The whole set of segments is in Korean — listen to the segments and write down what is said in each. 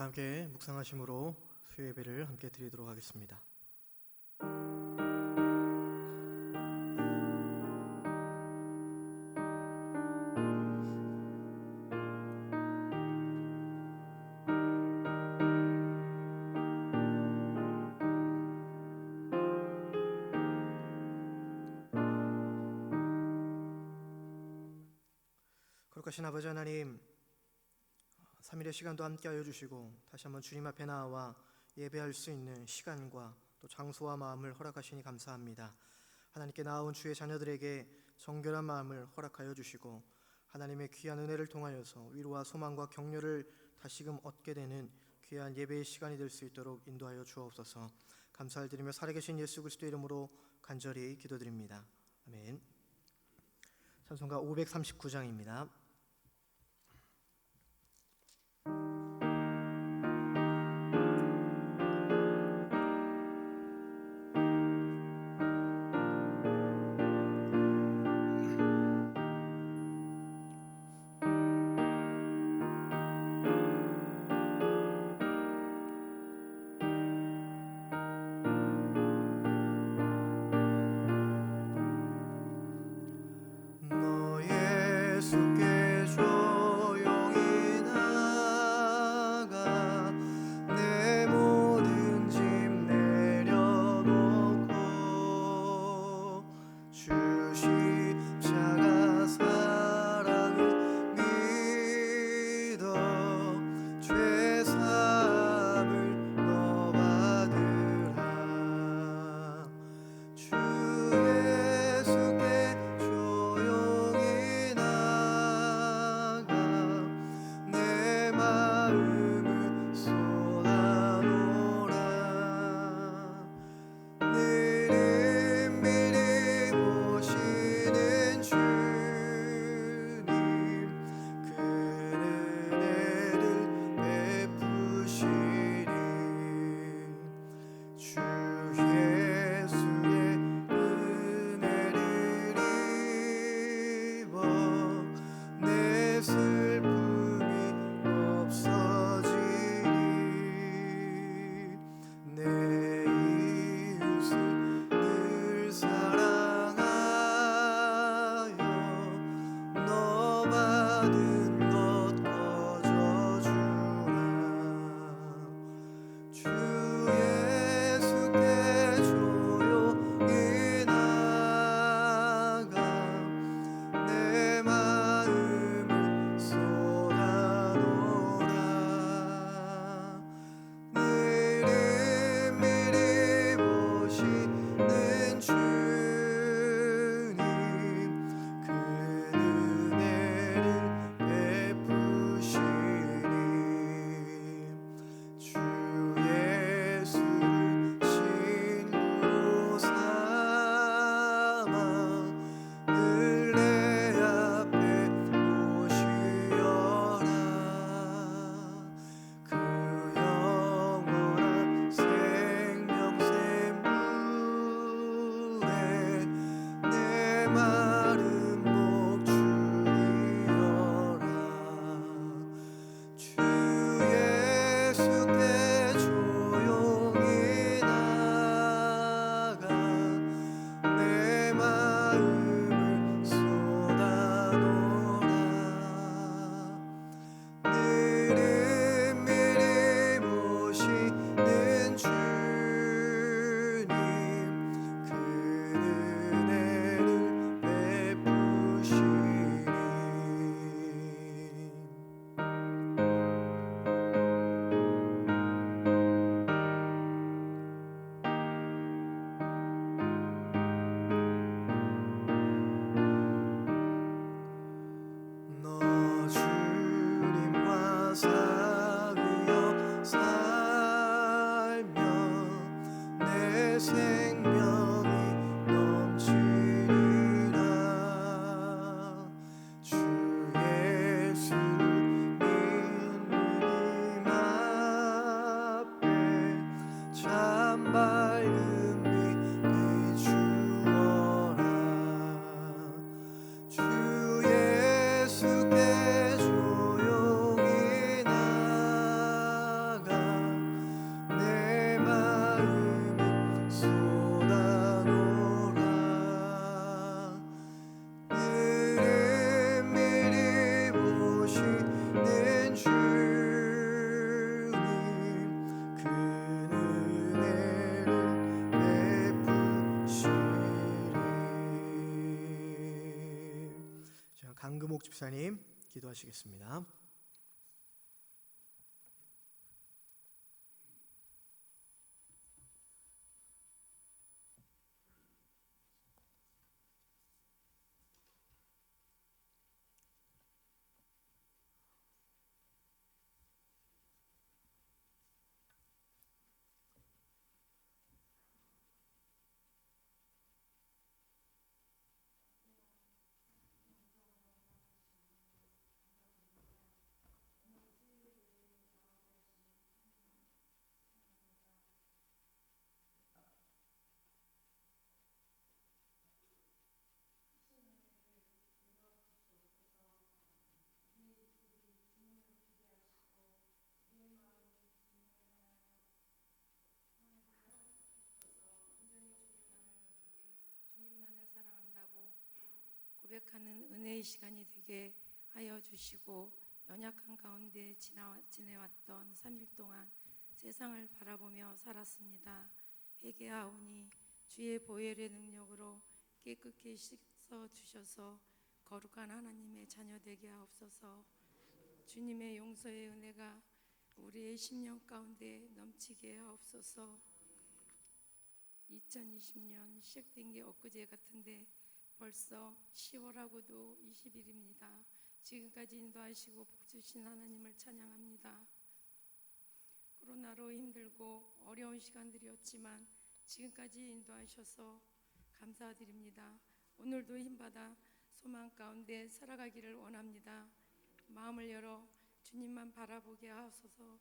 다 함께 묵상하심으로 수요 예배를 함께 드리도록 하겠습니다. 거룩하신 아버지 하나님, 3일의 시간도 함께하여 주시고 다시 한번 주님 앞에 나와 예배할 수 있는 시간과 또 장소와 마음을 허락하시니 감사합니다. 하나님께 나아온 주의 자녀들에게 정결한 마음을 허락하여 주시고 하나님의 귀한 은혜를 통하여서 위로와 소망과 격려를 다시금 얻게 되는 귀한 예배의 시간이 될 수 있도록 인도하여 주옵소서. 감사를 드리며 살아계신 예수 그리스도의 이름으로 간절히 기도드립니다. 아멘. 찬송가 539장입니다. 너 예수께 목사님 기도하시겠습니다. 주님만을 사랑한다고 고백하는 은혜의 시간이 되게 하여 주시고, 연약한 가운데 지내왔던 3일 동안 세상을 바라보며 살았습니다. 회개하오니 주의 보혈의 능력으로 깨끗게 씻어 주셔서 거룩한 하나님의 자녀 되게 하옵소서. 주님의 용서의 은혜가 우리의 심령 가운데 넘치게 하옵소서. 2020년 시작된 게 엊그제 같은데 벌써 10월하고도 20일입니다. 지금까지 인도하시고 복주신 하나님을 찬양합니다. 코로나로 힘들고 어려운 시간들이었지만 지금까지 인도하셔서 감사드립니다. 오늘도 힘받아 소망 가운데 살아가기를 원합니다. 마음을 열어 주님만 바라보게 하소서.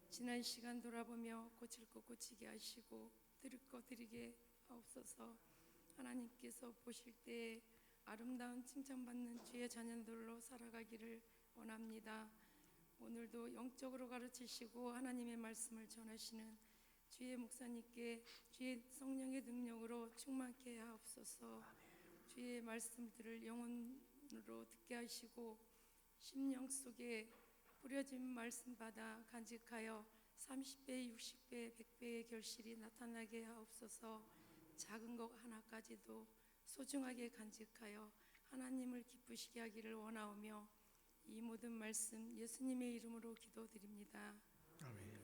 지난 시간 돌아보며 고칠 것 고치게 하시고 드릴 것 드리게 하옵소서. 하나님께서 보실 때에 아름다운 칭찬받는 주의 자녀들로 살아가기를 원합니다. 오늘도 영적으로 가르치시고 하나님의 말씀을 전하시는 주의 목사님께 주의 성령의 능력으로 충만케 하옵소서. 주의 말씀들을 영혼으로 듣게 하시고 심령 속에 뿌려진 말씀 받아 간직하여 30배, 60배, 100배의 결실이 나타나게 하옵소서. 작은 것 하나까지도 소중하게 간직하여 하나님을 기쁘시게 하기를 원하오며 이 모든 말씀 예수님의 이름으로 기도드립니다. 아멘.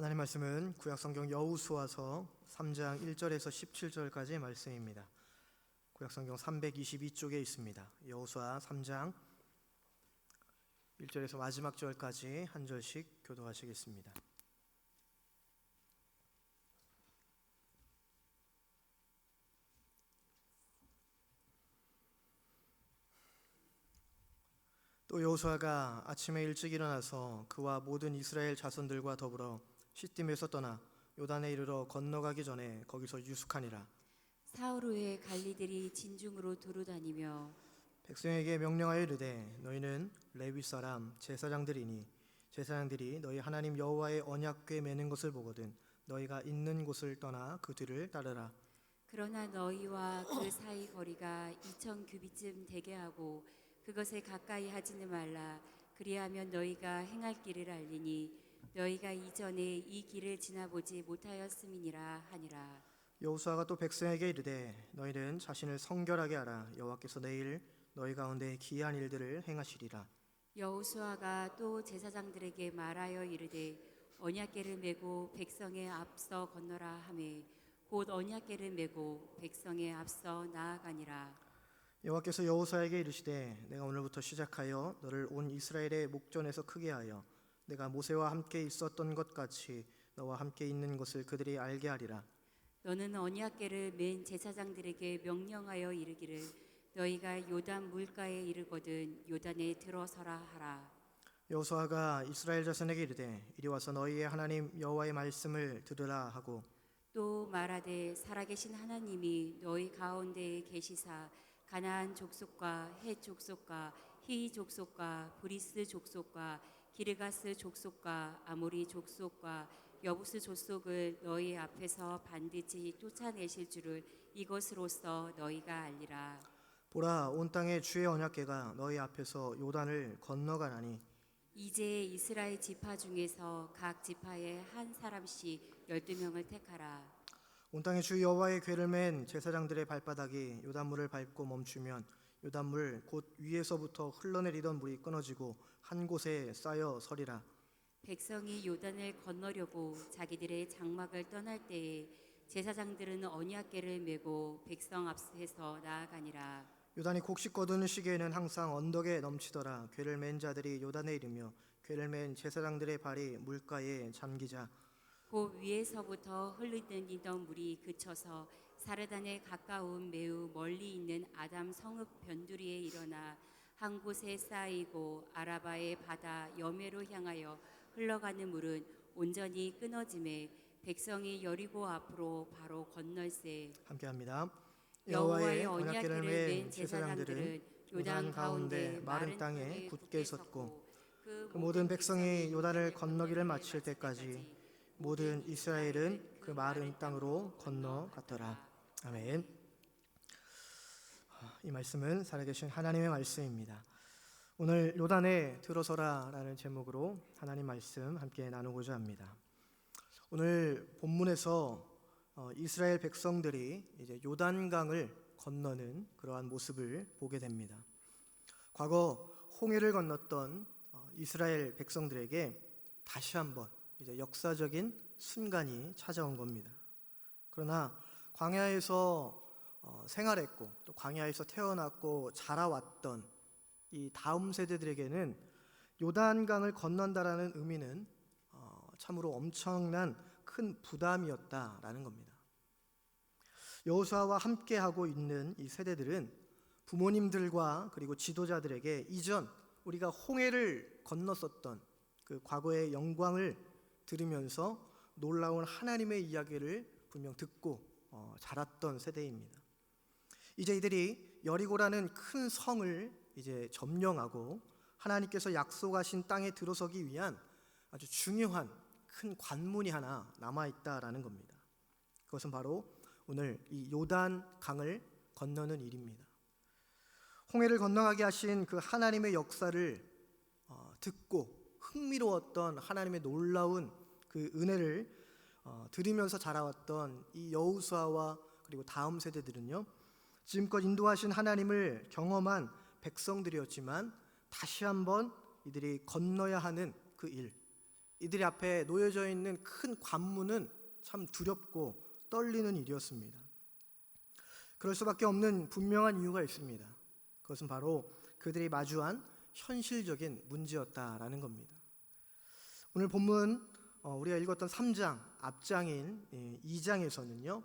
하나님 말씀은 구약성경 여호수아서 3장 1절에서 17절까지의 말씀입니다. 구약성경 322쪽에 있습니다. 여호수아 3장 1절에서 마지막 절까지 한 절씩 교도하시겠습니다. 또 여호수아가 아침에 일찍 일어나서 그와 모든 이스라엘 자손들과 더불어 시딤에서 떠나 요단에 이르러 건너가기 전에 거기서 유숙하니라. 사흘 후에 갈리들이 진중으로 두루 다니며 백성에게 명령하여 이르되 너희는 레위 사람 제사장들이니 제사장들이 너희 하나님 여호와의 언약궤 매는 것을 보거든 너희가 있는 곳을 떠나 그 뒤를 따르라. 그러나 너희와 그 사이 거리가 2,000 규빗쯤 되게 하고 그것에 가까이 하지는 말라. 그리하면 너희가 행할 길을 알리니 너희가 이전에 이 길을 지나보지 못하였음이니라 하니라. 여호수아가 또 백성에게 이르되 너희는 자신을 성결하게 하라. 여호와께서 내일 너희 가운데 기이한 일들을 행하시리라. 여호수아가 또 제사장들에게 말하여 이르되 언약궤를 메고 백성의 앞서 건너라 하매 곧 언약궤를 메고 백성의 앞서 나아가니라. 여호와께서 여호수아에게 이르시되 내가 오늘부터 시작하여 너를 온 이스라엘의 목전에서 크게 하여 내가 모세와 함께 있었던 것 같이 너와 함께 있는 것을 그들이 알게 하리라. 너는 언약궤를 맨 제사장들에게 명령하여 이르기를 너희가 요단 물가에 이르거든 요단에 들어서라 하라. 여호수아가 이스라엘 자손에게 이르되 이리 와서 너희의 하나님 여호와의 말씀을 들으라 하고 또 말하되 살아계신 하나님이 너희 가운데에 계시사 가나안 족속과 헷 족속과 히 족속과 브리스 족속과 기르가스 족속과 아모리 족속과 여부수 족속을 너희 앞에서 반드시 쫓아내실 줄을 이것으로써 너희가 알리라. 보라, 온 땅에 주의 언약궤가 너희 앞에서 요단을 건너가나니 이제 이스라엘 지파 중에서 각 지파에 한 사람씩 12명을 택하라. 온 땅에 주 여호와의 궤를 맨 제사장들의 발바닥이 요단물을 밟고 멈추면 요단물 곧 위에서부터 흘러내리던 물이 끊어지고 한 곳에 쌓여 서리라. 백성이 요단을 건너려고 자기들의 장막을 떠날 때에 제사장들은 언약궤를 메고 백성 앞에서 나아가니라. 요단이 곡식 거두는 시기에는 항상 언덕에 넘치더라. 궤를 맨 자들이 요단에 이르며 궤를 맨 제사장들의 발이 물가에 잠기자 곧 위에서부터 흘러내리던 물이 그쳐서 사르단에 가까운 매우 멀리 있는 아담 성읍 변두리에 일어나 한 곳에 쌓이고 아라바의 바다 여매로 향하여 흘러가는 물은 온전히 끊어짐에 백성이 여리고 앞으로 바로 건널세. 함께합니다. 여호와의 언약궤를 맨 제사장들은 요단 가운데 마른 땅에 굳게 섰고 그 모든 백성이 요단을 건너기를 마칠 때까지 모든 이스라엘은 그 마른 땅으로 건너갔더라. 아멘. 이 말씀은 살아계신 하나님의 말씀입니다. 오늘 요단에 들어서라라는 제목으로 하나님 말씀 함께 나누고자 합니다. 오늘 본문에서 이스라엘 백성들이 이제 요단강을 건너는 그러한 모습을 보게 됩니다. 과거 홍해를 건넜던 이스라엘 백성들에게 다시 한번 이제 역사적인 순간이 찾아온 겁니다. 그러나 광야에서 생활했고 또 광야에서 태어났고 자라왔던 이 다음 세대들에게는 요단강을 건넌다라는 의미는 참으로 엄청난 큰 부담이었다라는 겁니다. 여호수아와 함께하고 있는 이 세대들은 부모님들과 그리고 지도자들에게 이전 우리가 홍해를 건넜었던 그 과거의 영광을 들으면서 놀라운 하나님의 이야기를 분명 듣고 자랐던 세대입니다. 이제 이들이 여리고라는 큰 성을 이제 점령하고 하나님께서 약속하신 땅에 들어서기 위한 아주 중요한 큰 관문이 하나 남아있다라는 겁니다. 그것은 바로 오늘 이 요단 강을 건너는 일입니다. 홍해를 건너가게 하신 그 하나님의 역사를 듣고 흥미로웠던 하나님의 놀라운 그 은혜를 들으면서 자라왔던 이 여호수아와 그리고 다음 세대들은요, 지금껏 인도하신 하나님을 경험한 백성들이었지만 다시 한번 이들이 건너야 하는 그 일, 이들이 앞에 놓여져 있는 큰 관문은 참 두렵고 떨리는 일이었습니다. 그럴 수밖에 없는 분명한 이유가 있습니다. 그것은 바로 그들이 마주한 현실적인 문제였다라는 겁니다. 오늘 본문 우리가 읽었던 3장 앞장인 2장에서는요,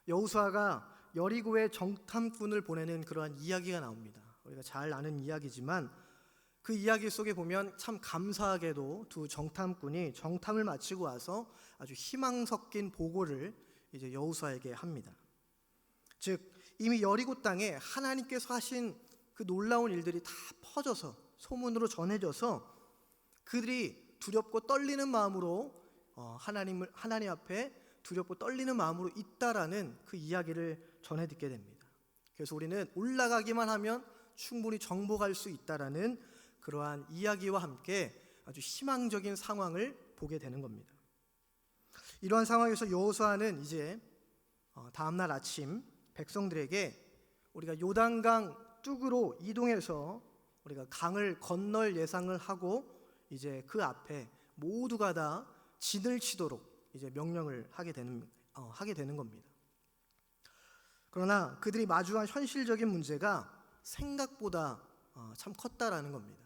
여호수아가 여리고에 정탐꾼을 보내는 그러한 이야기가 나옵니다. 우리가 잘 아는 이야기지만 그 이야기 속에 보면 참 감사하게도 두 정탐꾼이 정탐을 마치고 와서 아주 희망 섞인 보고를 이제 여호수아에게 합니다. 즉 이미 여리고 땅에 하나님께서 하신 그 놀라운 일들이 다 퍼져서 소문으로 전해져서 그들이 두렵고 떨리는 마음으로 하나님 앞에 두렵고 떨리는 마음으로 있다라는 그 이야기를 전해 듣게 됩니다. 그래서 우리는 올라가기만 하면 충분히 정복할 수 있다라는 그러한 이야기와 함께 아주 희망적인 상황을 보게 되는 겁니다. 이러한 상황에서 여호수아는 이제 다음날 아침 백성들에게 우리가 요단강 뚝으로 이동해서 우리가 강을 건널 예상을 하고 이제 그 앞에 모두가 다 진을 치도록 이제 명령을 하게 되는 겁니다. 그러나 그들이 마주한 현실적인 문제가 생각보다 참 컸다라는 겁니다.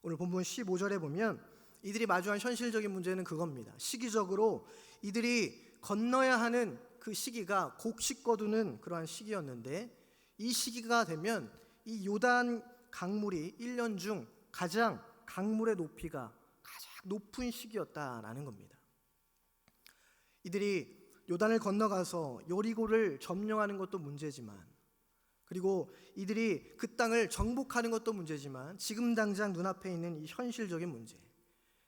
오늘 본문 15절에 보면 이들이 마주한 현실적인 문제는 그겁니다. 시기적으로 이들이 건너야 하는 그 시기가 곡식 거두는 그러한 시기였는데 이 시기가 되면 이 요단 강물이 1년 중 가장 강물의 높이가 가장 높은 시기였다라는 겁니다. 이들이 요단을 건너가서 여리고를 점령하는 것도 문제지만 그리고 이들이 그 땅을 정복하는 것도 문제지만 지금 당장 눈앞에 있는 이 현실적인 문제,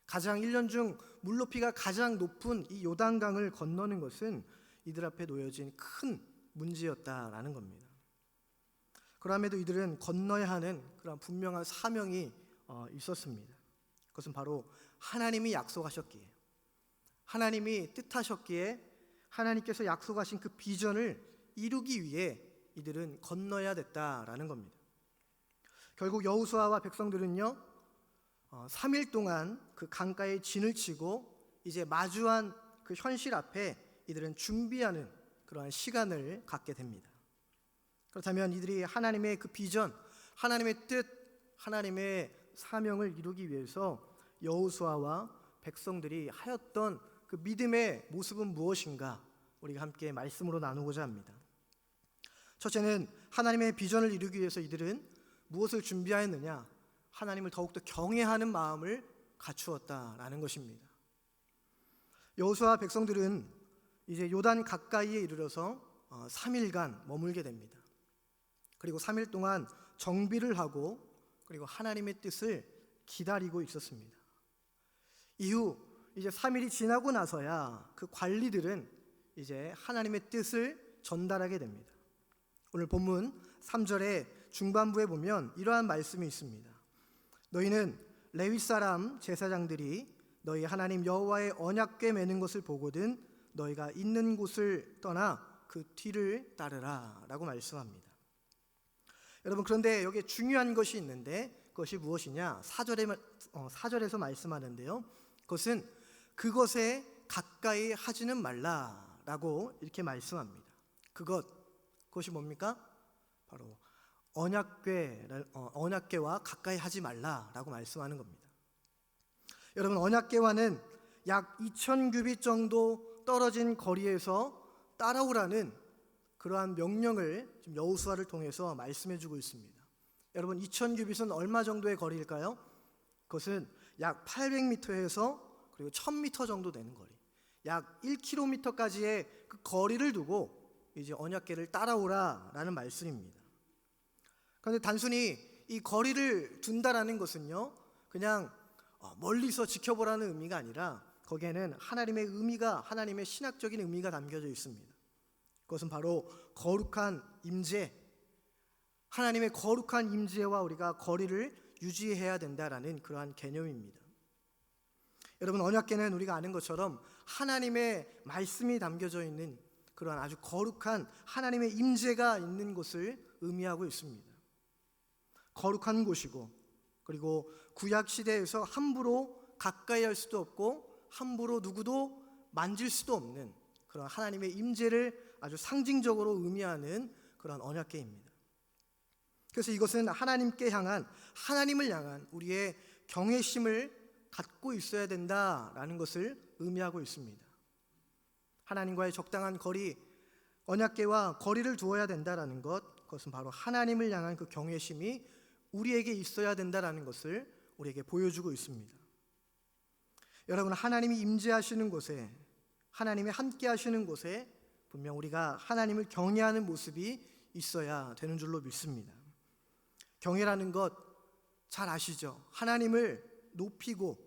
가장 1년 중 물높이가 가장 높은 이 요단강을 건너는 것은 이들 앞에 놓여진 큰 문제였다라는 겁니다. 그럼에도 이들은 건너야 하는 그런 분명한 사명이 있었습니다. 그것은 바로 하나님이 약속하셨기에, 하나님이 뜻하셨기에, 하나님께서 약속하신 그 비전을 이루기 위해 이들은 건너야 됐다라는 겁니다. 결국 여호수아와 백성들은요 3일 동안 그 강가에 진을 치고 이제 마주한 그 현실 앞에 이들은 준비하는 그러한 시간을 갖게 됩니다. 그렇다면 이들이 하나님의 그 비전, 하나님의 뜻, 하나님의 사명을 이루기 위해서 여호수아와 백성들이 하였던 그 믿음의 모습은 무엇인가 우리가 함께 말씀으로 나누고자 합니다. 첫째는 하나님의 비전을 이루기 위해서 이들은 무엇을 준비하였느냐? 하나님을 더욱더 경외하는 마음을 갖추었다라는 것입니다. 여호수아와 백성들은 이제 요단 가까이에 이르러서 3일간 머물게 됩니다. 그리고 3일 동안 정비를 하고 그리고 하나님의 뜻을 기다리고 있었습니다. 이후 이제 3일이 지나고 나서야 그 관리들은 이제 하나님의 뜻을 전달하게 됩니다. 오늘 본문 3절의 중반부에 보면 이러한 말씀이 있습니다. 너희는 레위 사람 제사장들이 너희 하나님 여호와의 언약궤 매는 것을 보거든 너희가 있는 곳을 떠나 그 뒤를 따르라 라고 말씀합니다. 여러분, 그런데 여기에 중요한 것이 있는데 그것이 무엇이냐? 4절에서 말씀하는데요, 그것은 그것에 가까이 하지는 말라라고 이렇게 말씀합니다. 그것이 뭡니까? 바로 언약궤와 가까이 하지 말라라고 말씀하는 겁니다. 여러분, 언약궤와는 약 2000규빗 정도 떨어진 거리에서 따라오라는 그러한 명령을 지금 여호수아를 통해서 말씀해주고 있습니다. 여러분, 2000규빗은 얼마 정도의 거리일까요? 그것은 약 800m에서 그리고 1000m 정도 되는 거리, 약 1km까지의 그 거리를 두고 이제 언약궤를 따라오라라는 말씀입니다. 그런데 단순히 이 거리를 둔다라는 것은요 그냥 멀리서 지켜보라는 의미가 아니라 거기에는 하나님의 의미가, 하나님의 신학적인 의미가 담겨져 있습니다. 그것은 바로 거룩한 임재, 하나님의 거룩한 임재와 우리가 거리를 유지해야 된다라는 그러한 개념입니다. 여러분, 언약궤는 우리가 아는 것처럼 하나님의 말씀이 담겨져 있는 그러한 아주 거룩한 하나님의 임재가 있는 곳을 의미하고 있습니다. 거룩한 곳이고, 그리고 구약 시대에서 함부로 가까이 할 수도 없고 함부로 누구도 만질 수도 없는 그런 하나님의 임재를 아주 상징적으로 의미하는 그런 언약궤입니다. 그래서 이것은 하나님께 향한, 하나님을 향한 우리의 경외심을 갖고 있어야 된다라는 것을 의미하고 있습니다. 하나님과의 적당한 거리, 언약궤와 거리를 두어야 된다라는 것, 그것은 바로 하나님을 향한 그 경외심이 우리에게 있어야 된다라는 것을 우리에게 보여주고 있습니다. 여러분, 하나님이 임재하시는 곳에, 하나님이 함께 하시는 곳에 분명 우리가 하나님을 경외하는 모습이 있어야 되는 줄로 믿습니다. 경외라는 것 잘 아시죠? 하나님을 높이고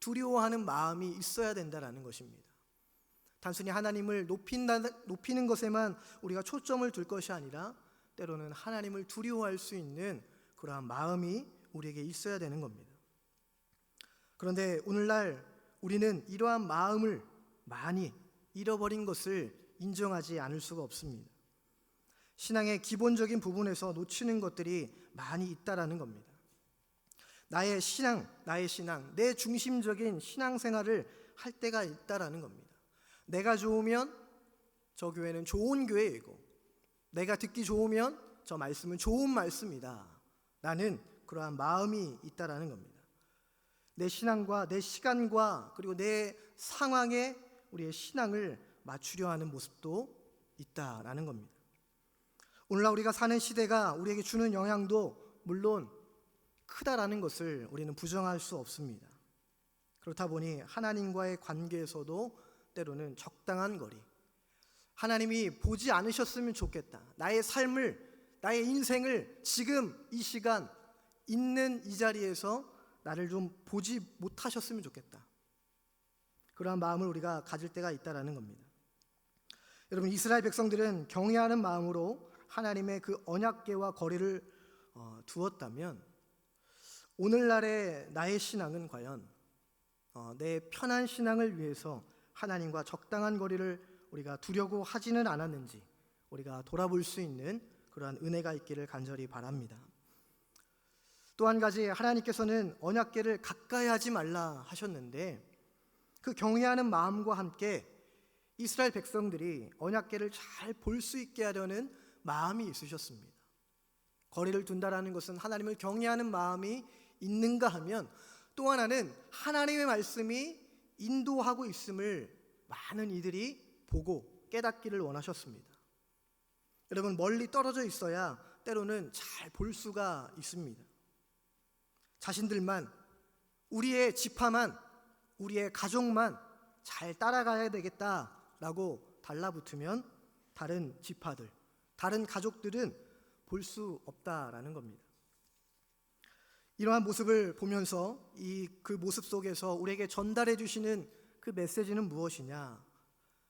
두려워하는 마음이 있어야 된다라는 것입니다. 단순히 하나님을 높이는 것에만 우리가 초점을 둘 것이 아니라 때로는 하나님을 두려워할 수 있는 그러한 마음이 우리에게 있어야 되는 겁니다. 그런데 오늘날 우리는 이러한 마음을 많이 잃어버린 것을 인정하지 않을 수가 없습니다. 신앙의 기본적인 부분에서 놓치는 것들이 많이 있다라는 겁니다. 나의 신앙, 내 중심적인 신앙생활을 할 때가 있다라는 겁니다. 내가 좋으면 저 교회는 좋은 교회이고, 내가 듣기 좋으면 저 말씀은 좋은 말씀이다 라는 그러한 마음이 있다라는 겁니다. 내 신앙과 내 시간과 그리고 내 상황에 우리의 신앙을 맞추려 하는 모습도 있다라는 겁니다. 오늘날 우리가 사는 시대가 우리에게 주는 영향도 물론 크다라는 것을 우리는 부정할 수 없습니다. 그렇다 보니 하나님과의 관계에서도 때로는 적당한 거리, 하나님이 보지 않으셨으면 좋겠다, 나의 삶을, 나의 인생을 지금 이 시간 있는 이 자리에서 나를 좀 보지 못하셨으면 좋겠다. 그러한 마음을 우리가 가질 때가 있다라는 겁니다. 여러분, 이스라엘 백성들은 경외하는 마음으로 하나님의 그 언약궤와 거리를 두었다면 오늘날의 나의 신앙은 과연 내 편한 신앙을 위해서 하나님과 적당한 거리를 우리가 두려고 하지는 않았는지 우리가 돌아볼 수 있는 그러한 은혜가 있기를 간절히 바랍니다. 또 한 가지, 하나님께서는 언약궤를 가까이 하지 말라 하셨는데 그 경외하는 마음과 함께 이스라엘 백성들이 언약궤를 잘 볼 수 있게 하려는 마음이 있으셨습니다. 거리를 둔다라는 것은 하나님을 경외하는 마음이 있는가 하면 또 하나는 하나님의 말씀이 인도하고 있음을 많은 이들이 보고 깨닫기를 원하셨습니다. 여러분, 멀리 떨어져 있어야 때로는 잘 볼 수가 있습니다. 자신들만, 우리의 지파만, 우리의 가족만 잘 따라가야 되겠다라고 달라붙으면 다른 지파들, 다른 가족들은 볼 수 없다라는 겁니다. 이러한 모습을 보면서 그 모습 속에서 우리에게 전달해 주시는 그 메시지는 무엇이냐?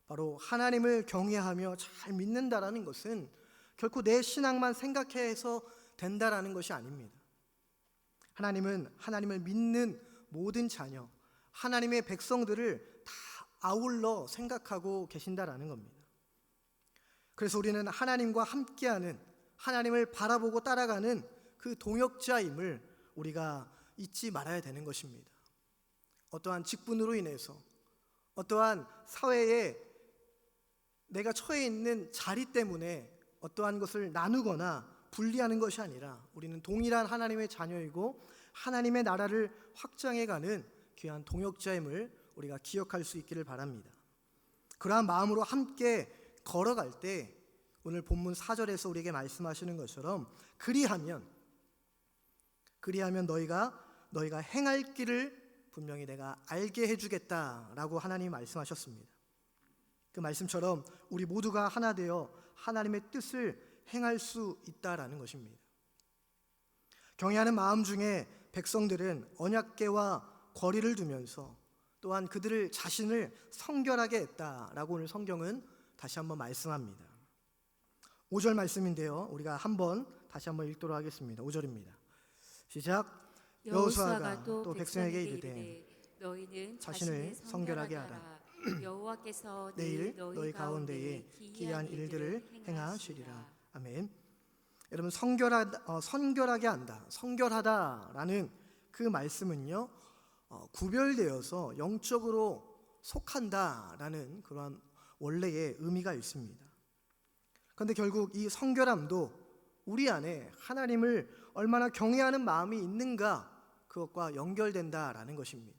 바로 하나님을 경외하며 잘 믿는다라는 것은 결코 내 신앙만 생각해서 된다라는 것이 아닙니다. 하나님은 하나님을 믿는 모든 자녀, 하나님의 백성들을 다 아울러 생각하고 계신다라는 겁니다. 그래서 우리는 하나님과 함께하는, 하나님을 바라보고 따라가는 그 동역자임을 우리가 잊지 말아야 되는 것입니다. 어떠한 직분으로 인해서, 어떠한 사회에 내가 처해 있는 자리 때문에 어떠한 것을 나누거나 분리하는 것이 아니라 우리는 동일한 하나님의 자녀이고 하나님의 나라를 확장해가는 귀한 동역자임을 우리가 기억할 수 있기를 바랍니다. 그러한 마음으로 함께 걸어갈 때 오늘 본문 4절에서 우리에게 말씀하시는 것처럼 그리하면 너희가 행할 길을 분명히 내가 알게 해주겠다라고 하나님이 말씀하셨습니다. 그 말씀처럼 우리 모두가 하나 되어 하나님의 뜻을 행할 수 있다라는 것입니다. 경외하는 마음 중에 백성들은 언약궤와 거리를 두면서 또한 그들을 자신을 성결하게 했다라고 오늘 성경은 다시 한번 말씀합니다. 5절 말씀인데요, 우리가 다시 한번 읽도록 하겠습니다. 5절입니다. 시작. 여호수아가 또 백성에게 이르되 너희는 자신을 성결하게 하라. 여호와께서 내일 너희 가운데에 기이한 일들을 행하시리라. 아멘. 여러분, 선결하게 한다, 성결하다라는 그 말씀은요, 구별되어서 영적으로 속한다라는 그러한 원래의 의미가 있습니다. 그런데 결국 이 성결함도 우리 안에 하나님을 얼마나 경외하는 마음이 있는가, 그것과 연결된다라는 것입니다.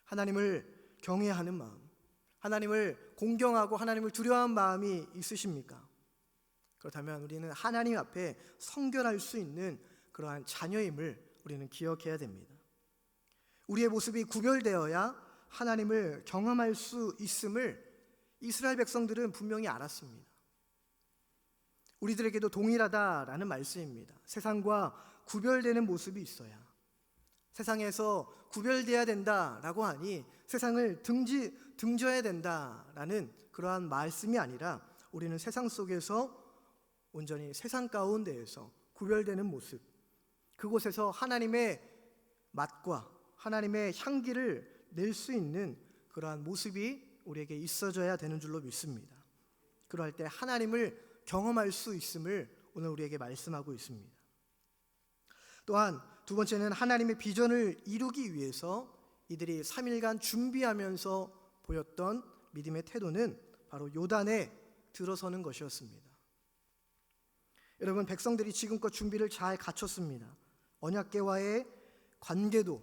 하나님을 경외하는 마음, 하나님을 공경하고 하나님을 두려워하는 마음이 있으십니까? 그렇다면 우리는 하나님 앞에 성결할 수 있는 그러한 자녀임을 우리는 기억해야 됩니다. 우리의 모습이 구별되어야 하나님을 경험할 수 있음을 이스라엘 백성들은 분명히 알았습니다. 우리들에게도 동일하다라는 말씀입니다. 세상과 구별되는 모습이 있어야, 세상에서 구별되어야 된다라고 하니 세상을 등져야 된다라는 그러한 말씀이 아니라 우리는 세상 속에서 온전히 세상 가운데에서 구별되는 모습, 그곳에서 하나님의 맛과 하나님의 향기를 낼 수 있는 그러한 모습이 우리에게 있어져야 되는 줄로 믿습니다. 그럴 때 하나님을 경험할 수 있음을 오늘 우리에게 말씀하고 있습니다. 또한 두 번째는 하나님의 비전을 이루기 위해서 이들이 3일간 준비하면서 보였던 믿음의 태도는 바로 요단에 들어서는 것이었습니다. 여러분, 백성들이 지금껏 준비를 잘 갖췄습니다. 언약궤와의 관계도,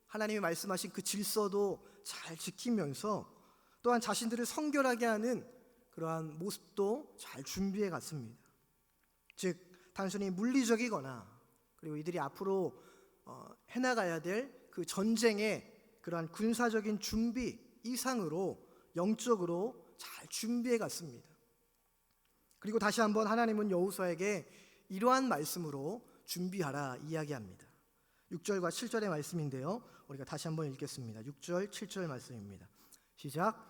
하나님이 말씀하신 그 질서도 잘 지키면서 또한 자신들을 성결하게 하는 그러한 모습도 잘 준비해 갔습니다. 즉, 단순히 물리적이거나 그리고 이들이 앞으로 해나가야 될 그 전쟁의 그러한 군사적인 준비 이상으로 영적으로 잘 준비해 갔습니다. 그리고 다시 한번 하나님은 여호수아에게 이러한 말씀으로 준비하라 이야기합니다. 6절과 7절의 말씀인데요. 우리가 다시 한번 읽겠습니다. 6절, 7절 말씀입니다. 시작.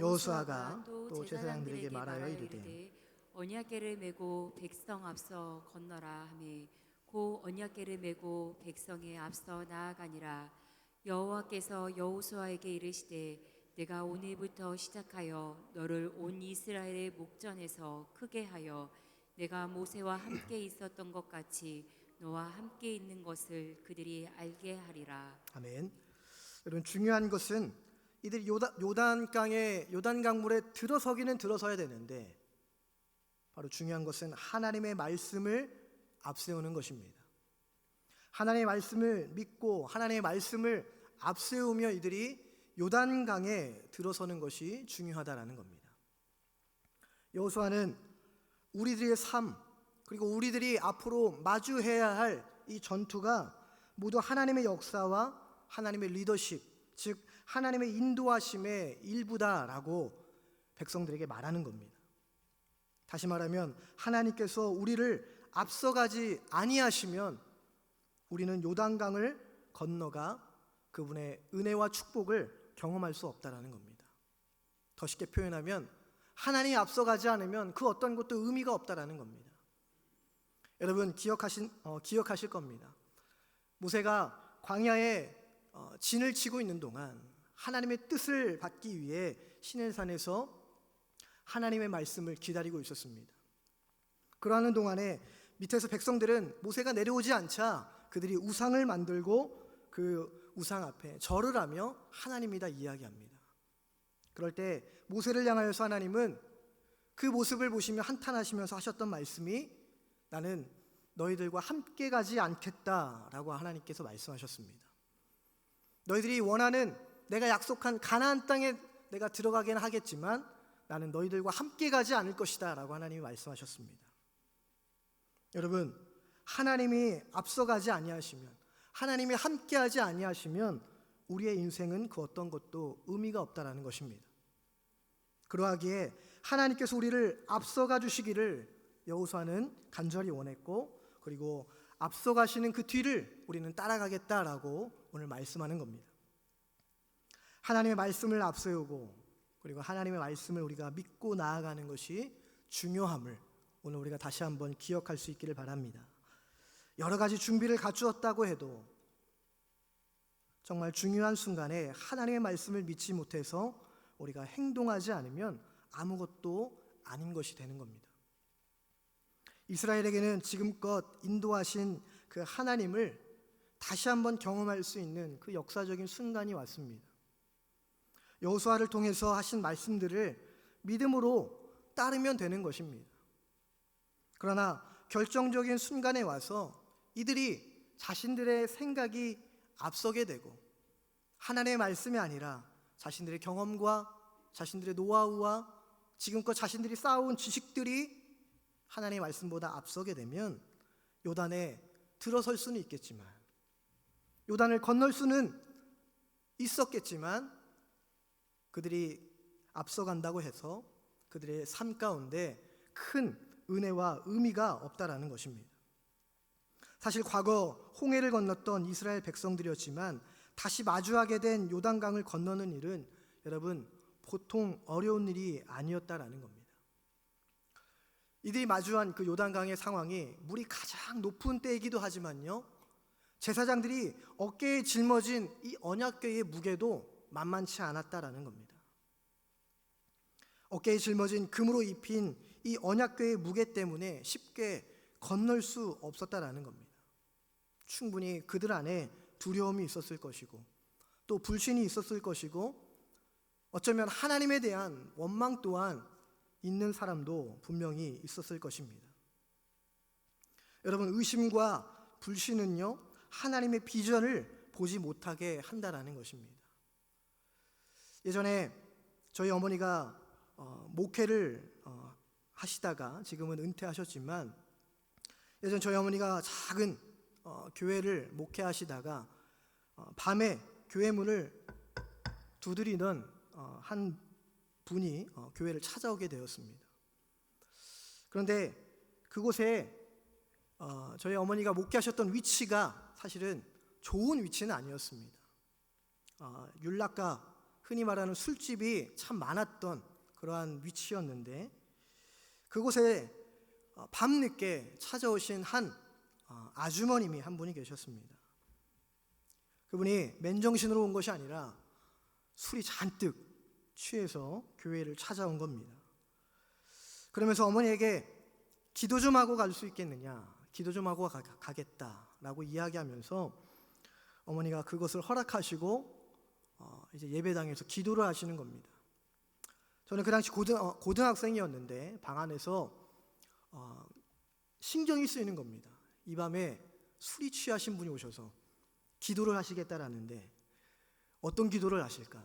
여호수아가 또 제사장들에게 말하여 이르되 언약궤를 메고 백성 앞서 건너라 하매 고 언약궤를 메고 백성의 앞서 나아가니라. 여호와께서 여호수아에게 이르시되 내가 오늘부터 시작하여 너를 온 이스라엘의 목전에서 크게 하여 내가 모세와 함께 있었던 것 같이 너와 함께 있는 것을 그들이 알게 하리라. 아멘. 여러분, 중요한 것은 이들이 요단강물에 들어서기는 들어서야 되는데, 바로 중요한 것은 하나님의 말씀을 앞세우는 것입니다. 하나님의 말씀을 믿고 하나님의 말씀을 앞세우며 이들이 요단강에 들어서는 것이 중요하다라는 겁니다. 여호수아는 우리들의 삶, 그리고 우리들이 앞으로 마주해야 할 이 전투가 모두 하나님의 역사와 하나님의 리더십, 즉 하나님의 인도하심의 일부다라고 백성들에게 말하는 겁니다. 다시 말하면 하나님께서 우리를 앞서가지 아니하시면 우리는 요단강을 건너가 그분의 은혜와 축복을 경험할 수 없다라는 겁니다. 더 쉽게 표현하면 하나님이 앞서가지 않으면 그 어떤 것도 의미가 없다라는 겁니다. 여러분, 기억하실 겁니다. 모세가 광야에 진을 치고 있는 동안 하나님의 뜻을 받기 위해 시내산에서 하나님의 말씀을 기다리고 있었습니다. 그러는 동안에 밑에서 백성들은 모세가 내려오지 않자 그들이 우상을 만들고 그 우상 앞에 절을 하며 하나님이다 이야기합니다. 그럴 때 모세를 향하여서 하나님은 그 모습을 보시며 한탄하시면서 하셨던 말씀이 나는 너희들과 함께 가지 않겠다라고 하나님께서 말씀하셨습니다. 너희들이 원하는 내가 약속한 가나안 땅에 내가 들어가기는 하겠지만 나는 너희들과 함께 가지 않을 것이다 라고 하나님이 말씀하셨습니다. 여러분, 하나님이 앞서가지 아니하시면, 하나님이 함께하지 아니하시면 우리의 인생은 그 어떤 것도 의미가 없다라는 것입니다. 그러하기에 하나님께서 우리를 앞서가 주시기를 여호수아는 간절히 원했고, 그리고 앞서가시는 그 뒤를 우리는 따라가겠다라고 오늘 말씀하는 겁니다. 하나님의 말씀을 앞세우고, 그리고 하나님의 말씀을 우리가 믿고 나아가는 것이 중요함을 오늘 우리가 다시 한번 기억할 수 있기를 바랍니다. 여러 가지 준비를 갖추었다고 해도 정말 중요한 순간에 하나님의 말씀을 믿지 못해서 우리가 행동하지 않으면 아무것도 아닌 것이 되는 겁니다. 이스라엘에게는 지금껏 인도하신 그 하나님을 다시 한번 경험할 수 있는 그 역사적인 순간이 왔습니다. 여호수아를 통해서 하신 말씀들을 믿음으로 따르면 되는 것입니다. 그러나 결정적인 순간에 와서 이들이 자신들의 생각이 앞서게 되고 하나님의 말씀이 아니라 자신들의 경험과 자신들의 노하우와 지금껏 자신들이 쌓아온 지식들이 하나님의 말씀보다 앞서게 되면 요단에 들어설 수는 있겠지만, 요단을 건널 수는 있었겠지만, 그들이 앞서간다고 해서 그들의 삶 가운데 큰 은혜와 의미가 없다라는 것입니다. 사실 과거 홍해를 건넜던 이스라엘 백성들이었지만 다시 마주하게 된 요단강을 건너는 일은 여러분 보통 어려운 일이 아니었다라는 겁니다. 이들이 마주한 그 요단강의 상황이 물이 가장 높은 때이기도 하지만요, 제사장들이 어깨에 짊어진 이 언약궤의 무게도 만만치 않았다라는 겁니다. 어깨에 짊어진 금으로 입힌 이 언약궤의 무게 때문에 쉽게 건널 수 없었다라는 겁니다. 충분히 그들 안에 두려움이 있었을 것이고, 또 불신이 있었을 것이고, 어쩌면 하나님에 대한 원망 또한 있는 사람도 분명히 있었을 것입니다. 여러분, 의심과 불신은요, 하나님의 비전을 보지 못하게 한다라는 것입니다. 예전에 저희 어머니가 목회를 하시다가 지금은 은퇴하셨지만, 예전 저희 어머니가 작은 교회를 목회하시다가 밤에 교회 문을 두드리던 한 분이 교회를 찾아오게 되었습니다. 그런데 그곳에 저희 어머니가 목회하셨던 위치가 사실은 좋은 위치는 아니었습니다. 율락가, 흔히 말하는 술집이 참 많았던 그러한 위치였는데, 그곳에 밤늦게 찾아오신 한 아주머님이 한 분이 계셨습니다. 그분이 맨정신으로 온 것이 아니라 술이 잔뜩 취해서 교회를 찾아온 겁니다. 그러면서 어머니에게 기도 좀 하고 갈 수 있겠느냐, 기도 좀 하고 가겠다라고 이야기하면서 어머니가 그것을 허락하시고 이제 예배당에서 기도를 하시는 겁니다. 저는 그 당시 고등학생이었는데 방 안에서 신경이 쓰이는 겁니다. 이 밤에 술이 취하신 분이 오셔서 기도를 하시겠다라는데 어떤 기도를 하실까?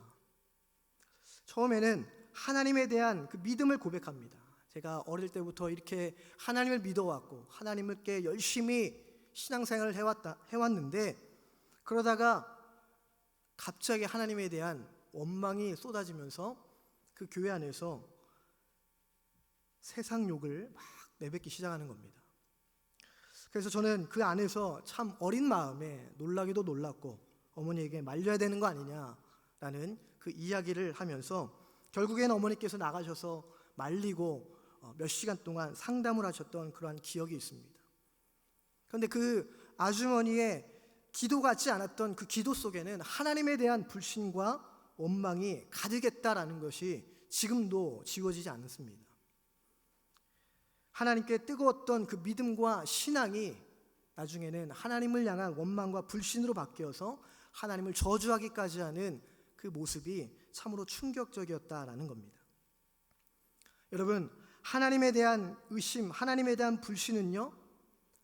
처음에는 하나님에 대한 그 믿음을 고백합니다. 제가 어릴 때부터 이렇게 하나님을 믿어왔고 하나님께 열심히 신앙생활을 해왔는데, 그러다가 갑자기 하나님에 대한 원망이 쏟아지면서 그 교회 안에서 세상 욕을 막 내뱉기 시작하는 겁니다. 그래서 저는 그 안에서 참 어린 마음에 놀라기도 놀랐고 어머니에게 말려야 되는 거 아니냐라는 그 이야기를 하면서 결국에는 어머니께서 나가셔서 말리고 몇 시간 동안 상담을 하셨던 그러한 기억이 있습니다. 그런데 그 아주머니의 기도 같지 않았던 그 기도 속에는 하나님에 대한 불신과 원망이 가득했다라는 것이 지금도 지워지지 않습니다. 하나님께 뜨거웠던 그 믿음과 신앙이 나중에는 하나님을 향한 원망과 불신으로 바뀌어서 하나님을 저주하기까지 하는 그 모습이 참으로 충격적이었다라는 겁니다. 여러분, 하나님에 대한 의심, 하나님에 대한 불신은요,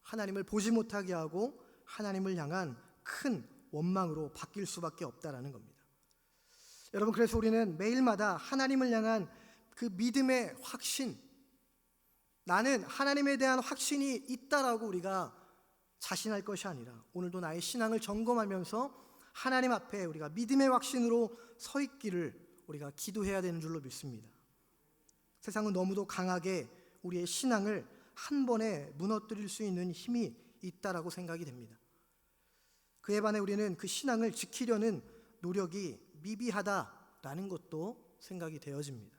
하나님을 보지 못하게 하고 하나님을 향한 큰 원망으로 바뀔 수밖에 없다라는 겁니다. 여러분, 그래서 우리는 매일마다 하나님을 향한 그 믿음의 확신, 나는 하나님에 대한 확신이 있다라고 우리가 자신할 것이 아니라 오늘도 나의 신앙을 점검하면서 하나님 앞에 우리가 믿음의 확신으로 서 있기를 우리가 기도해야 되는 줄로 믿습니다. 세상은 너무도 강하게 우리의 신앙을 한 번에 무너뜨릴 수 있는 힘이 있다라고 생각이 됩니다. 그에 반해 우리는 그 신앙을 지키려는 노력이 미비하다라는 것도 생각이 되어집니다.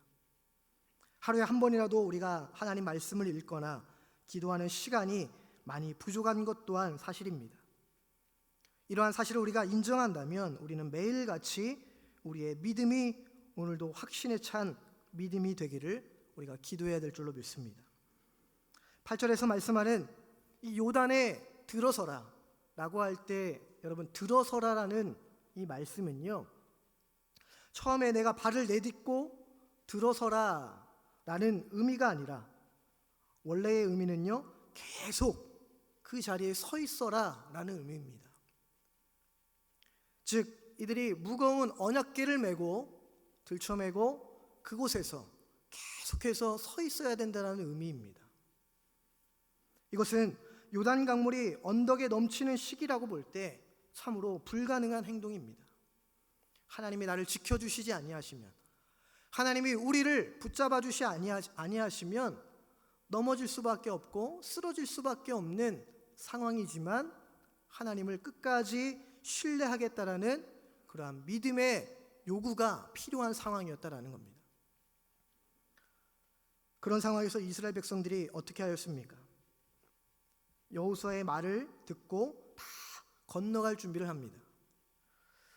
하루에 한 번이라도 우리가 하나님 말씀을 읽거나 기도하는 시간이 많이 부족한 것 또한 사실입니다. 이러한 사실을 우리가 인정한다면 우리는 매일같이 우리의 믿음이 오늘도 확신에 찬 믿음이 되기를 우리가 기도해야 될 줄로 믿습니다. 8절에서 말씀하는 이 요단에 들어서라 라고 할 때 여러분, 들어서라라는 이 말씀은요, 처음에 내가 발을 내딛고 들어서라 라는 의미가 아니라 원래의 의미는요, 계속 그 자리에 서 있어라 라는 의미입니다. 즉 이들이 무거운 언약궤를 메고 들쳐매고 그곳에서 계속해서 서 있어야 된다는 의미입니다. 이것은 요단 강물이 언덕에 넘치는 시기라고 볼 때 참으로 불가능한 행동입니다. 하나님이 나를 지켜주시지 아니하시면, 하나님이 우리를 붙잡아 주시 아니하시면 넘어질 수밖에 없고 쓰러질 수밖에 없는 상황이지만 하나님을 끝까지 신뢰하겠다라는 그러한 믿음의 요구가 필요한 상황이었다라는 겁니다. 그런 상황에서 이스라엘 백성들이 어떻게 하였습니까? 여호수아의 말을 듣고 다 건너갈 준비를 합니다.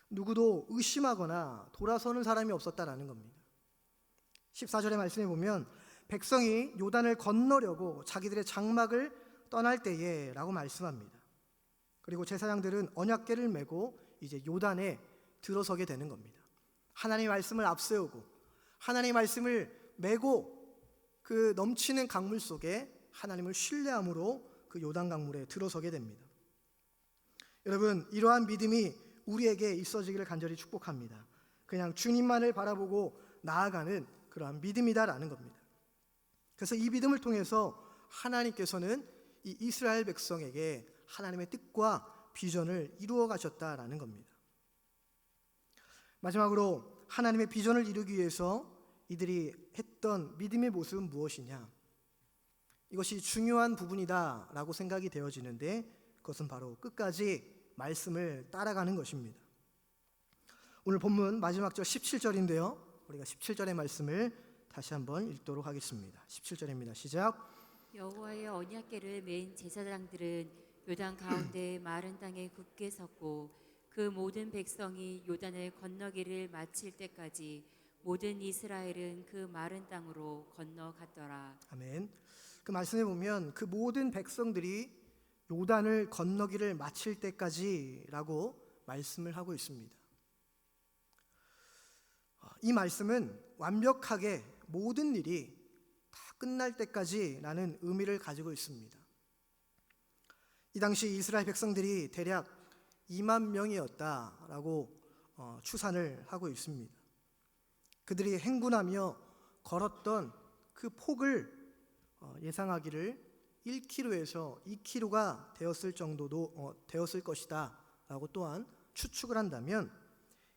누구도 의심하거나 돌아서는 사람이 없었다라는 겁니다. 14절의 말씀에 보면 백성이 요단을 건너려고 자기들의 장막을 떠날 때에 라고 말씀합니다. 그리고 제사장들은 언약궤를 메고 이제 요단에 들어서게 되는 겁니다. 하나님의 말씀을 앞세우고 하나님의 말씀을 메고 그 넘치는 강물 속에 하나님을 신뢰함으로 그 요단 강물에 들어서게 됩니다. 여러분, 이러한 믿음이 우리에게 있어지기를 간절히 축복합니다. 그냥 주님만을 바라보고 나아가는 그러한 믿음이다라는 겁니다. 그래서 이 믿음을 통해서 하나님께서는 이 이스라엘 백성에게 하나님의 뜻과 비전을 이루어 가셨다라는 겁니다. 마지막으로 하나님의 비전을 이루기 위해서 이들이 했던 믿음의 모습은 무엇이냐? 이것이 중요한 부분이다라고 생각이 되어지는데 그것은 바로 끝까지 말씀을 따라가는 것입니다. 오늘 본문 마지막 절 17절인데요. 우리가 17절의 말씀을 다시 한번 읽도록 하겠습니다. 17절입니다. 시작. 여호와의 언약궤를 맨 제사장들은 요단 가운데 마른 땅에 굳게 섰고 그 모든 백성이 요단을 건너기를 마칠 때까지 모든 이스라엘은 그 마른 땅으로 건너갔더라. 아멘. 그 말씀에 보면 그 모든 백성들이 요단을 건너기를 마칠 때까지라고 말씀을 하고 있습니다. 이 말씀은 완벽하게 모든 일이 다 끝날 때까지라는 의미를 가지고 있습니다. 이 당시 이스라엘 백성들이 대략 2만 명이었다라고 추산을 하고 있습니다. 그들이 행군하며 걸었던 그 폭을 예상하기를 1km에서 2km가 되었을 정도도 되었을 것이다라고 또한 추측을 한다면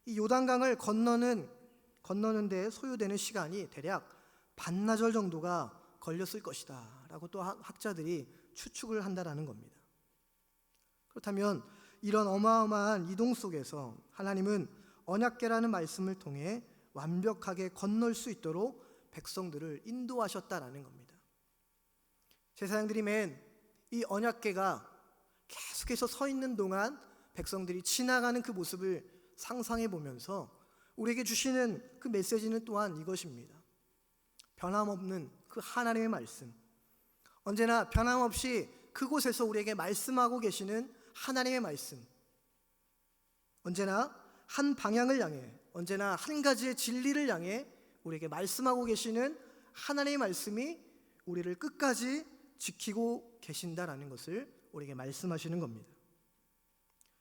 이 요단강을 건너는 데 소요되는 시간이 대략 반나절 정도가 걸렸을 것이다라고 또 학자들이 추측을 한다라는 겁니다. 그렇다면 이런 어마어마한 이동 속에서 하나님은 언약궤라는 말씀을 통해 완벽하게 건널 수 있도록 백성들을 인도하셨다라는 겁니다. 제사장들이 맨 이 언약궤가 계속해서 서 있는 동안 백성들이 지나가는 그 모습을 상상해 보면서 우리에게 주시는 그 메시지는 또한 이것입니다. 변함없는 그 하나님의 말씀, 언제나 변함없이 그곳에서 우리에게 말씀하고 계시는 하나님의 말씀, 언제나 한 방향을 향해, 언제나 한 가지의 진리를 향해 우리에게 말씀하고 계시는 하나님의 말씀이 우리를 끝까지 지키고 계신다라는 것을 우리에게 말씀하시는 겁니다.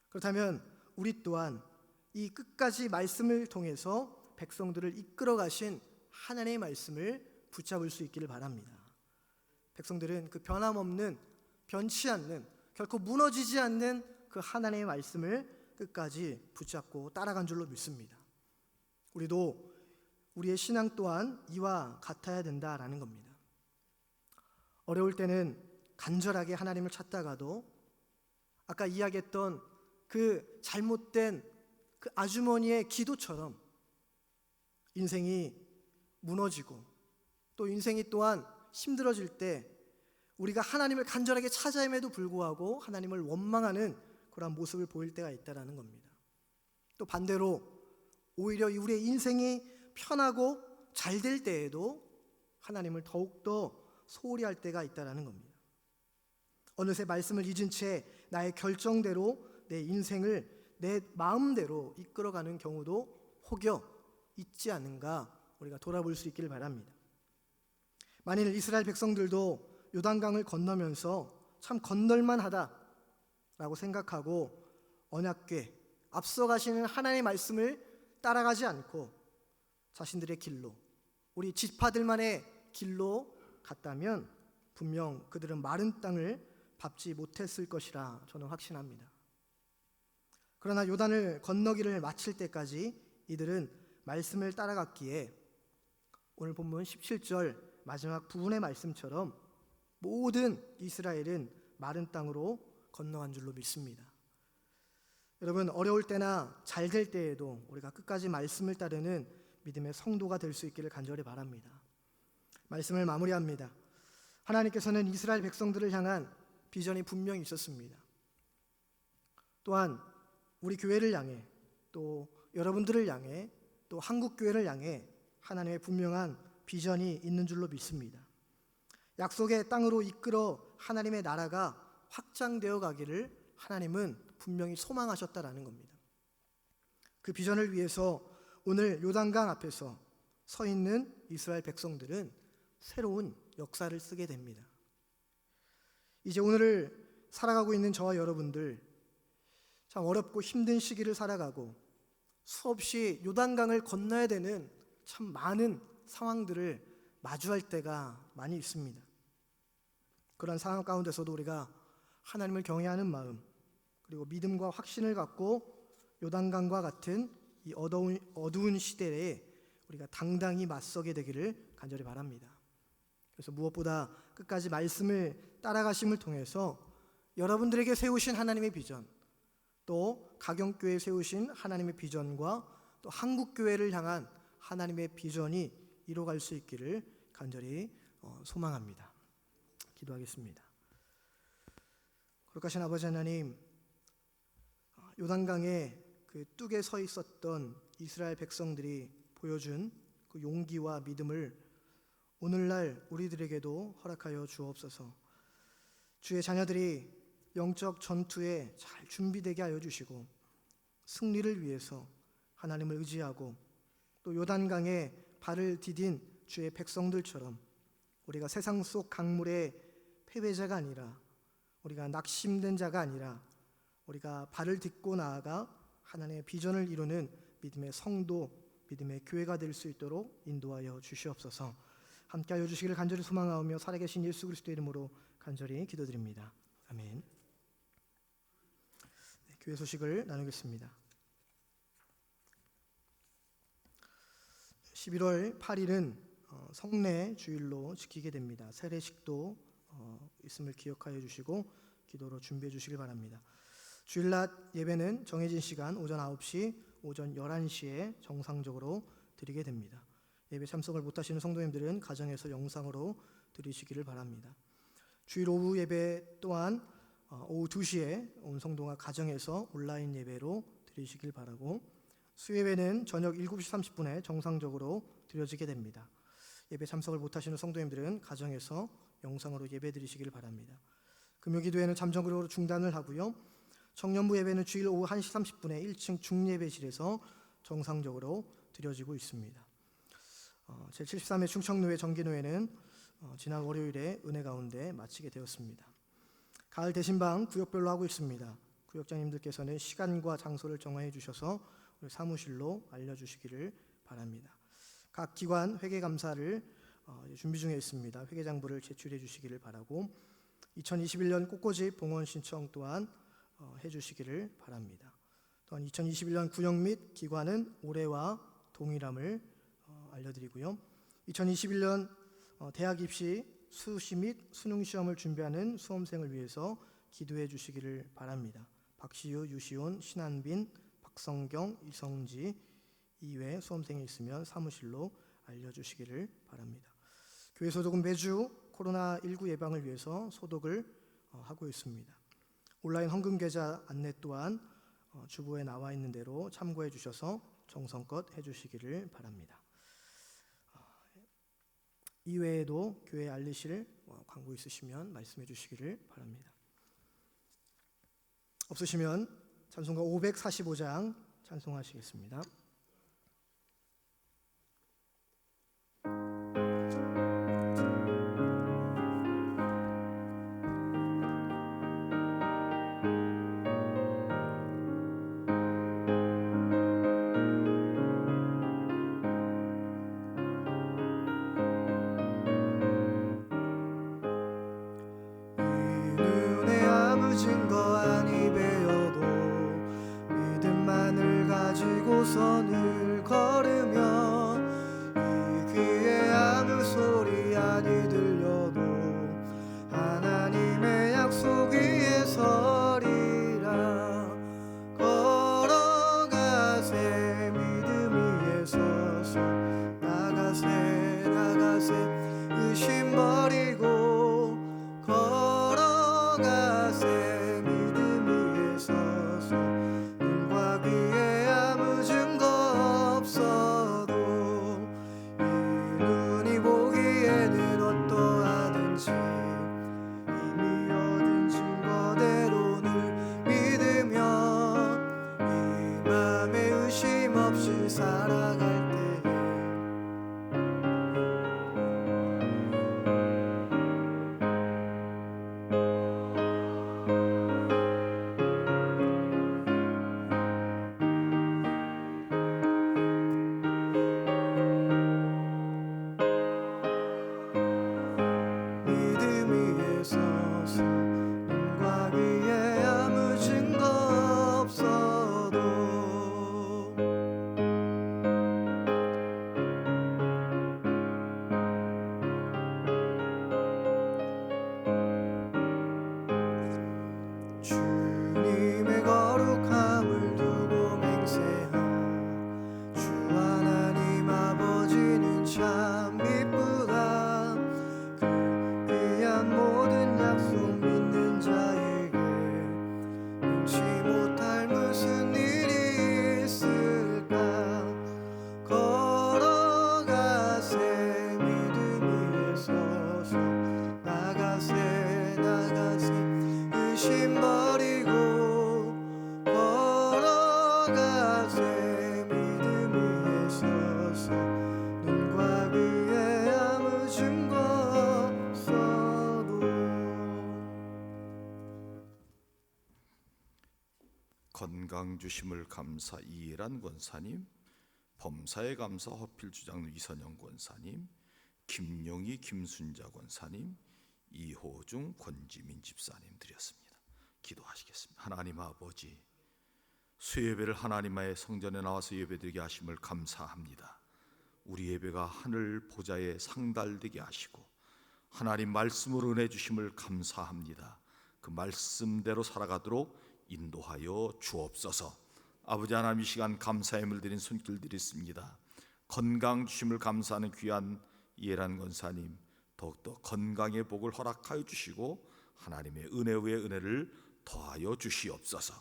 그렇다면 우리 또한 이 끝까지 말씀을 통해서 백성들을 이끌어 가신 하나님의 말씀을 붙잡을 수 있기를 바랍니다. 백성들은 그 변함없는, 변치 않는, 결코 무너지지 않는 그 하나님의 말씀을 끝까지 붙잡고 따라간 줄로 믿습니다. 우리도 우리의 신앙 또한 이와 같아야 된다라는 겁니다. 어려울 때는 간절하게 하나님을 찾다가도 아까 이야기했던 그 잘못된 그 아주머니의 기도처럼 인생이 무너지고 또 인생이 또한 힘들어질 때 우리가 하나님을 간절하게 찾아임에도 불구하고 하나님을 원망하는 그런 모습을 보일 때가 있다라는 겁니다. 또 반대로 오히려 우리의 인생이 편하고 잘 될 때에도 하나님을 더욱더 소홀히 할 때가 있다라는 겁니다. 어느새 말씀을 잊은 채 나의 결정대로 내 인생을 내 마음대로 이끌어가는 경우도 혹여 있지 않은가 우리가 돌아볼 수 있기를 바랍니다. 만일 이스라엘 백성들도 요단강을 건너면서 참 건널만 하다라고 생각하고 언약궤 앞서가시는 하나님의 말씀을 따라가지 않고 자신들의 길로, 우리 지파들만의 길로 갔다면 분명 그들은 마른 땅을 밟지 못했을 것이라 저는 확신합니다. 그러나 요단을 건너기를 마칠 때까지 이들은 말씀을 따라갔기에 오늘 본문 17절 마지막 부분의 말씀처럼 모든 이스라엘은 마른 땅으로 건너간 줄로 믿습니다. 여러분, 어려울 때나 잘 될 때에도 우리가 끝까지 말씀을 따르는 믿음의 성도가 될 수 있기를 간절히 바랍니다. 말씀을 마무리합니다. 하나님께서는 이스라엘 백성들을 향한 비전이 분명히 있었습니다. 또한 우리 교회를 향해, 또 여러분들을 향해, 또 한국교회를 향해 하나님의 분명한 비전이 있는 줄로 믿습니다. 약속의 땅으로 이끌어 하나님의 나라가 확장되어 가기를 하나님은 분명히 소망하셨다라는 겁니다. 그 비전을 위해서 오늘 요단강 앞에서 서 있는 이스라엘 백성들은 새로운 역사를 쓰게 됩니다. 이제 오늘을 살아가고 있는 저와 여러분들, 참 어렵고 힘든 시기를 살아가고 수없이 요단강을 건너야 되는 참 많은 상황들을 마주할 때가 많이 있습니다. 그런 상황 가운데서도 우리가 하나님을 경외하는 마음, 그리고 믿음과 확신을 갖고 요단강과 같은 이 어두운 시대에 우리가 당당히 맞서게 되기를 간절히 바랍니다. 그래서 무엇보다 끝까지 말씀을 따라가심을 통해서 여러분들에게 세우신 하나님의 비전, 또 가경교회 세우신 하나님의 비전과 또 한국교회를 향한 하나님의 비전이 이루어갈 수 있기를 간절히 소망합니다. 기도하겠습니다. 거룩하신 아버지 하나님, 요단강에 그 뚝에 서 있었던 이스라엘 백성들이 보여준 그 용기와 믿음을 오늘날 우리들에게도 허락하여 주옵소서. 주의 자녀들이 영적 전투에 잘 준비되게 하여 주시고 승리를 위해서 하나님을 의지하고 또 요단강에 발을 디딘 주의 백성들처럼 우리가 세상 속 강물의 패배자가 아니라, 우리가 낙심된 자가 아니라, 우리가 발을 딛고 나아가 하나님의 비전을 이루는 믿음의 성도, 믿음의 교회가 될 수 있도록 인도하여 주시옵소서. 함께하여 주시기를 간절히 소망하오며 살아계신 예수 그리스도의 이름으로 간절히 기도드립니다. 아멘. 교회 소식을 나누겠습니다. 11월 8일은 성례 주일로 지키게 됩니다. 세례식도 있음을 기억하여 주시고 기도로 준비해 주시길 바랍니다. 주일낮 예배는 정해진 시간 오전 9시, 오전 11시에 정상적으로 드리게 됩니다. 예배 참석을 못하시는 성도님들은 가정에서 영상으로 드리시기를 바랍니다. 주일 오후 예배 또한 오후 2시에 온 성도가 가정에서 온라인 예배로 드리시길 바라고, 수예배는 저녁 7시 30분에 정상적으로 드려지게 됩니다. 예배 참석을 못하시는 성도님들은 가정에서 영상으로 예배 드리시길 바랍니다. 금요기도회는 잠정으로 중단을 하고요. 청년부 예배는 주일 오후 1시 30분에 1층 중예배실에서 정상적으로 드려지고 있습니다. 제73회 충청노회 정기노회는 지난 월요일에 은혜 가운데 마치게 되었습니다. 가을 대신방 구역별로 하고 있습니다. 구역장님들께서는 시간과 장소를 정해 주셔서 우리 사무실로 알려주시기를 바랍니다. 각 기관 회계감사를 준비 중에 있습니다. 회계장부를 제출해 주시기를 바라고, 2021년 꽃꽂이 봉헌 신청 또한 해주시기를 바랍니다. 또한 2021년 구역 및 기관은 올해와 동일함을 알려드리고요. 2021년 대학 입시 수시 및 수능 시험을 준비하는 수험생을 위해서 기도해 주시기를 바랍니다. 박시유, 유시온, 신한빈, 박성경, 이성지 이외 수험생이 있으면 사무실로 알려주시기를 바랍니다. 교회 소독은 매주 코로나19 예방을 위해서 소독을 하고 있습니다. 온라인 헌금 계좌 안내 또한 주보에 나와 있는 대로 참고해 주셔서 정성껏 해주시기를 바랍니다. 이외에도 교회에 알리실 광고 있으시면 말씀해 주시기를 바랍니다. 없으시면 찬송가 545장 찬송하시겠습니다. 선을 걸으며 이 귀에 아무 소리 아니 들려도 하나님의 약속 위에 서리라. 걸어가세 믿음 위에 서서 나가세 의심 버리고 걸어가세 믿음 위에 서서 눈과 귀에 없어도 이 눈이 보기에는 어떠하든지 이미 얻은 증거대로를 믿으며 이 맘에 의심 없이 살아갈 때 주님의 거룩한 건강 주심을 감사 이해란 권사님, 범사에 감사 허필 주장 이선영 권사님, 김용희 김순자 권사님, 이호중 권지민 집사님 드렸습니다. 기도하시겠습니다. 하나님 아버지, 수예배를 하나님의 성전에 나와서 예배드리게 하심을 감사합니다. 우리 예배가 하늘 보좌에 상달되게 하시고 하나님 말씀으로 은혜 주심을 감사합니다. 그 말씀대로 살아가도록 인도하여 주옵소서. 아버지 하나님, 이 시간 감사의 물 드린 손길 드렸습니다. 건강 주심을 감사하는 귀한 이해란 권사님, 더욱더 건강의 복을 허락하여 주시고 하나님의 은혜 위에 은혜를 더하여 주시옵소서.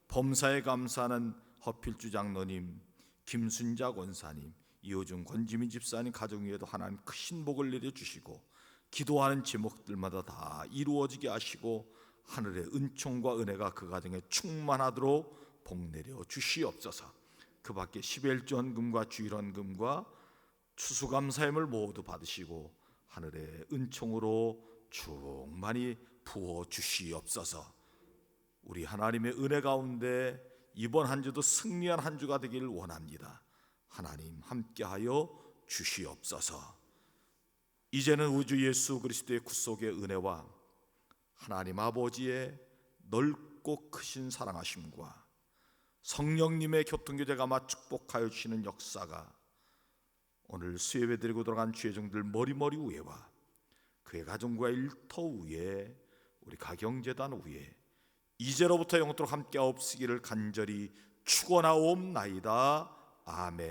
범사에 감사하는 허필주 장로님, 김순자 권사님, 이호중 권지민 집사님 가정 위에도 하나님 크신 복을 내려주시고 기도하는 제목들마다 다 이루어지게 하시고 하늘의 은총과 은혜가 그 가정에 충만하도록 복 내려 주시옵소서. 그 밖에 십일조헌금과 주일헌금과 추수감사함을 모두 받으시고 하늘의 은총으로 충만히 부어 주시옵소서. 우리 하나님의 은혜 가운데 이번 한 주도 승리한 한 주가 되기를 원합니다. 하나님 함께하여 주시옵소서. 이제는 우주 예수 그리스도의 구속의 은혜와 하나님 아버지의 넓고 크신 사랑하심과 성령님의 교통교제가 마 축복하여 주시는 역사가 오늘 수예배 드리고 돌아간 주의 종들 머리머리 위에와 그의 가정과 일터 위에 우리 가경재단 위에 이제로부터 영원토록 함께 없으기를 간절히 축원하옵나이다. 아멘.